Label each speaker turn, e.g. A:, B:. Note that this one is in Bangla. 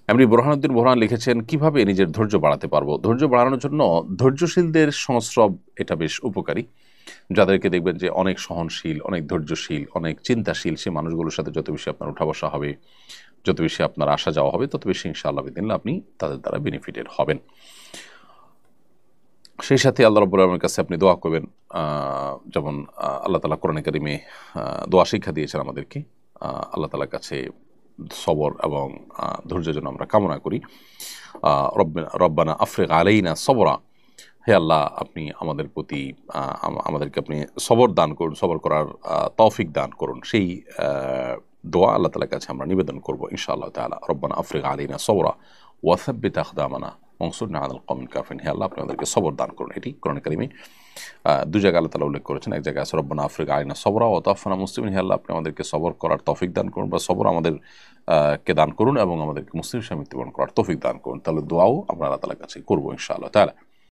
A: এমনি বোরহানুদ্দিন বোরহান লিখেছেন, কিভাবে নিজের ধৈর্য বাড়াতে পারবো? ধৈর্য বাড়ানোর জন্য ধৈর্যশীলদের সংস্রব এটা বেশ উপকারী। যাদেরকে দেখবেন যে অনেক সহনশীল, অনেক ধৈর্যশীল, অনেক চিন্তাশীল, সে মানুষগুলোর সাথে যত বেশি আপনার উঠা বসা হবে, যত বেশি আপনার আসা যাওয়া হবে, তত বেশি ইনশাআল্লাহ বিদিনিল্লাহ আপনি তাদের দ্বারা বেনিফিটেড হবেন। সেই সাথে আল্লাহ রাব্বুল আলামিনের কাছে আপনি দোয়া করবেন। যেমন আল্লাহ তাআলা কোরআনে কারিমে দোয়া শিক্ষা দিয়েছেন আমাদেরকে। আল্লাহ তাআলার কাছে সবর এবং ধৈর্যের জন্য আমরা কামনা করি। রব্বানা আফরিগ আলাইনা সবরা, হে আল্লাহ আপনি আমাদের প্রতি আমাদেরকে আপনি সবর দান করুন, সবর করার তৌফিক দান করুন। সেই দোয়া আল্লাহ তাআলার কাছে আমরা নিবেদন করব ইনশাআল্লাহ তাআলা। রব্বানা আফরিগ আলাইনা সবরা ওয়া সাব্বিত আকদামানা ওয়ানসুরনা আলাল কওমিল কাফিরিন, হে আল্লাহ আপনি আমাদেরকে সবর দান করুন। এটি কোরআন কারিমে দুই জায়গায় আল্লাহ তাআলা উল্লেখ করেছেন। এক জায়গায় আছে রব্বানা আফরিগ আলাইনা সবরা ওয়া তাওফানা মুসলিমিন, হে আল্লাহ আপনি আমাদেরকে সবর করার তৌফিক দান করুন, বা সবর আমাদের কে দান করুন এবং আমাদেরকে মুসলিম হিসেবে মৃত্যুবরণ করার তৌফিক দান করুন। তাহলে দোয়াও আমরা আল্লাহ তাআলার কাছে করব ইনশাআল্লাহ তাআলা।